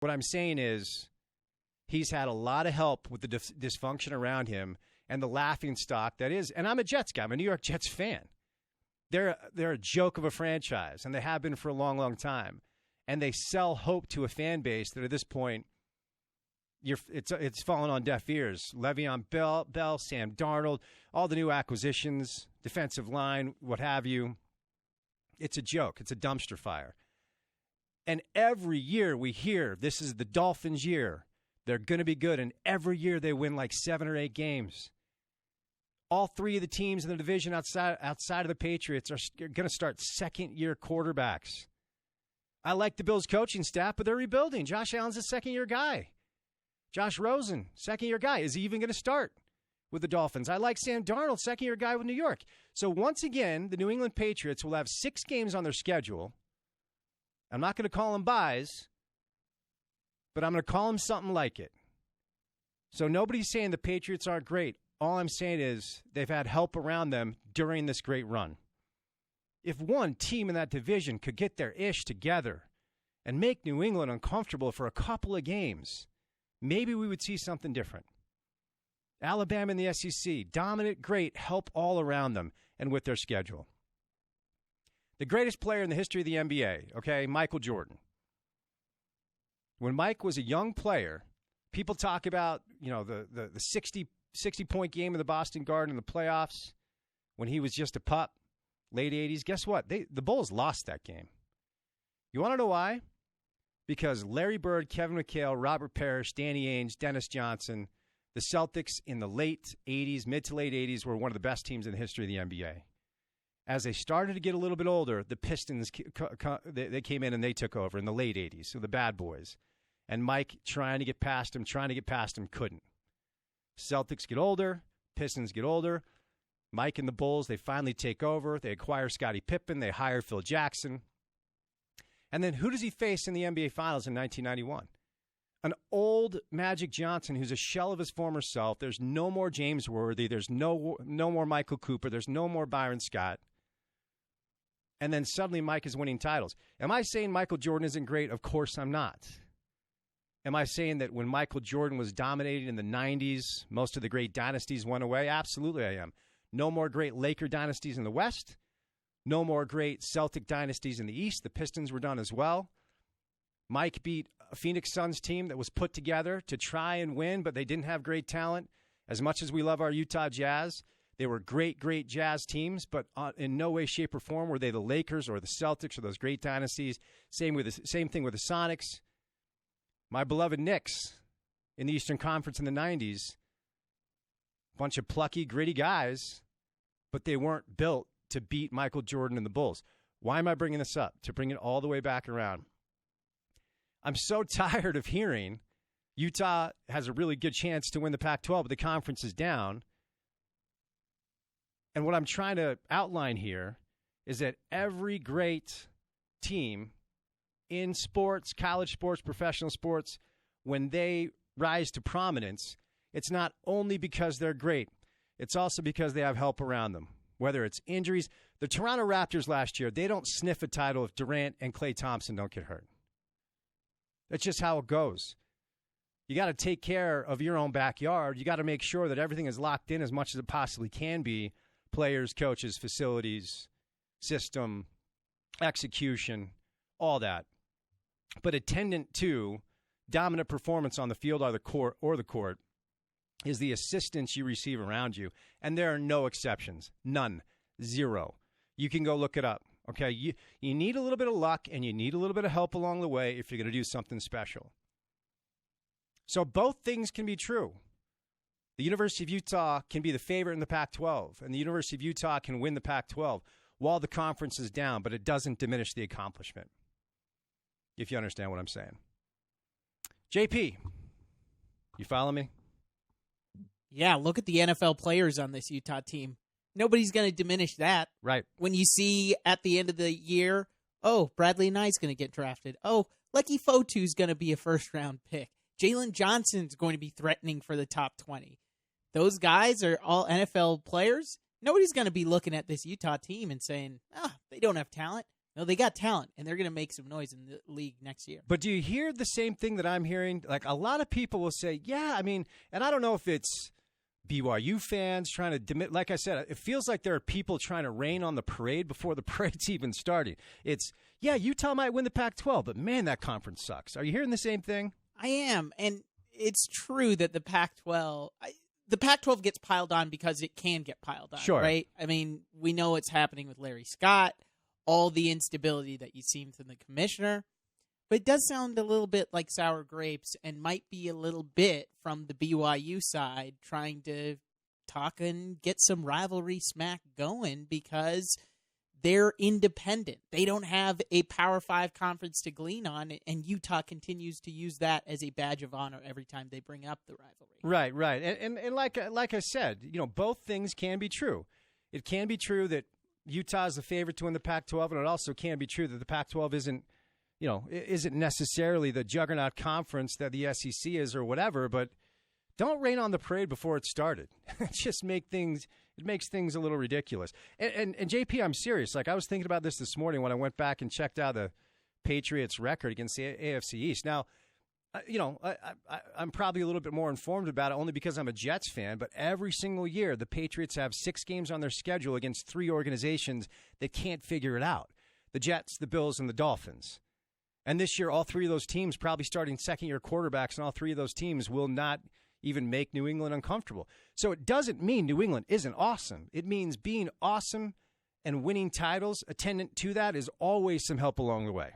What I'm saying is he's had a lot of help with the dysfunction around him and the laughingstock that is. And I'm a Jets guy. I'm a New York Jets fan. They're a joke of a franchise, and they have been for a long, long time. And they sell hope to a fan base that at this point, it's fallen on deaf ears. Le'Veon Bell, Sam Darnold, all the new acquisitions, defensive line, what have you. It's a joke. It's a dumpster fire. And every year we hear this is the Dolphins' year. They're going to be good. And every year they win like 7 or 8 games. All 3 of the teams in the division outside of the Patriots are going to start second-year quarterbacks. I like the Bills' coaching staff, but they're rebuilding. Josh Allen's a second-year guy. Josh Rosen, second-year guy. Is he even going to start with the Dolphins? I like Sam Darnold, second-year guy with New York. So once again, the New England Patriots will have 6 games on their schedule. I'm not going to call them buys, but I'm going to call them something like it. So nobody's saying the Patriots aren't great. All I'm saying is they've had help around them during this great run. If one team in that division could get their ish together and make New England uncomfortable for a couple of games, maybe we would see something different. Alabama in the SEC, dominant, great, help all around them and with their schedule. The greatest player in the history of the NBA, okay, Michael Jordan. When Mike was a young player, people talk about, the 60-point game in the Boston Garden in the playoffs when he was just a pup, late 80s. Guess what? The Bulls lost that game. You want to know why? Because Larry Bird, Kevin McHale, Robert Parrish, Danny Ainge, Dennis Johnson, the Celtics in the late 80s, mid to late 80s, were one of the best teams in the history of the NBA. As they started to get a little bit older, the Pistons, they came in and they took over in the late 80s, so the bad boys. And Mike trying to get past him, couldn't. Celtics get older, Pistons get older. Mike and the Bulls, they finally take over. They acquire Scottie Pippen. They hire Phil Jackson. And then who does he face in the NBA Finals in 1991? An old Magic Johnson who's a shell of his former self. There's no more James Worthy. There's no more Michael Cooper. There's no more Byron Scott. And then suddenly Mike is winning titles. Am I saying Michael Jordan isn't great? Of course I'm not. Am I saying that when Michael Jordan was dominating in the 90s, most of the great dynasties went away? Absolutely I am. No more great Laker dynasties in the West. No more great Celtic dynasties in the East. The Pistons were done as well. Mike beat a Phoenix Suns team that was put together to try and win, but they didn't have great talent. As much as we love our Utah Jazz, they were great, great Jazz teams, but in no way, shape, or form were they the Lakers or the Celtics or those great dynasties. Same thing with the Sonics. My beloved Knicks in the Eastern Conference in the 90s, bunch of plucky, gritty guys, but they weren't built to beat Michael Jordan and the Bulls. Why am I bringing this up? To bring it all the way back around. I'm so tired of hearing Utah has a really good chance to win the Pac-12, but the conference is down. And what I'm trying to outline here is that every great team in sports, college sports, professional sports, when they rise to prominence, it's not only because they're great. It's also because they have help around them, whether it's injuries. The Toronto Raptors last year, they don't sniff a title if Durant and Klay Thompson don't get hurt. That's just how it goes. You got to take care of your own backyard. You got to make sure that everything is locked in as much as it possibly can be. Players, coaches, facilities, system, execution, all that. But attendant to dominant performance on the field or the court is the assistance you receive around you. And there are no exceptions. None. Zero. You can go look it up. Okay, you need a little bit of luck and you need a little bit of help along the way if you're going to do something special. So both things can be true. The University of Utah can be the favorite in the Pac-12, and the University of Utah can win the Pac-12 while the conference is down, but it doesn't diminish the accomplishment, if you understand what I'm saying. JP, you follow me? Yeah, look at the NFL players on this Utah team. Nobody's going to diminish that. Right. When you see at the end of the year, oh, Bradley Knight's going to get drafted. Oh, Lucky Fotu's going to be a first-round pick. Jalen Johnson's going to be threatening for the top 20. Those guys are all NFL players. Nobody's going to be looking at this Utah team and saying, they don't have talent. No, they got talent, and they're going to make some noise in the league next year. But do you hear the same thing that I'm hearing? Like, a lot of people will say, yeah, I mean, and I don't know if it's BYU fans trying to, like I said, it feels like there are people trying to rain on the parade before the parade's even starting. It's, yeah, Utah might win the Pac-12, but man, that conference sucks. Are you hearing the same thing? I am, and it's true that the Pac-12 gets piled on because it can get piled on, sure. Right? I mean, we know what's happening with Larry Scott, all the instability that you've seen from the commissioner, but it does sound a little bit like sour grapes and might be a little bit from the BYU side trying to talk and get some rivalry smack going because they're independent. They don't have a Power 5 conference to glean on, and Utah continues to use that as a badge of honor every time they bring up the rivalry. Right. And like I said, both things can be true. It can be true that Utah is the favorite to win the Pac-12, and it also can be true that the Pac-12 isn't necessarily the juggernaut conference that the SEC is or whatever, but don't rain on the parade before it started. It just makes things a little ridiculous. And JP, I'm serious. Like, I was thinking about this morning when I went back and checked out the Patriots' record against the AFC East. Now, I'm probably a little bit more informed about it only because I'm a Jets fan, but every single year the Patriots have 6 games on their schedule against 3 organizations that can't figure it out. The Jets, the Bills, and the Dolphins. And this year, all 3 of those teams probably starting second-year quarterbacks, and all 3 of those teams will not even make New England uncomfortable. So it doesn't mean New England isn't awesome. It means being awesome and winning titles attendant to that is always some help along the way.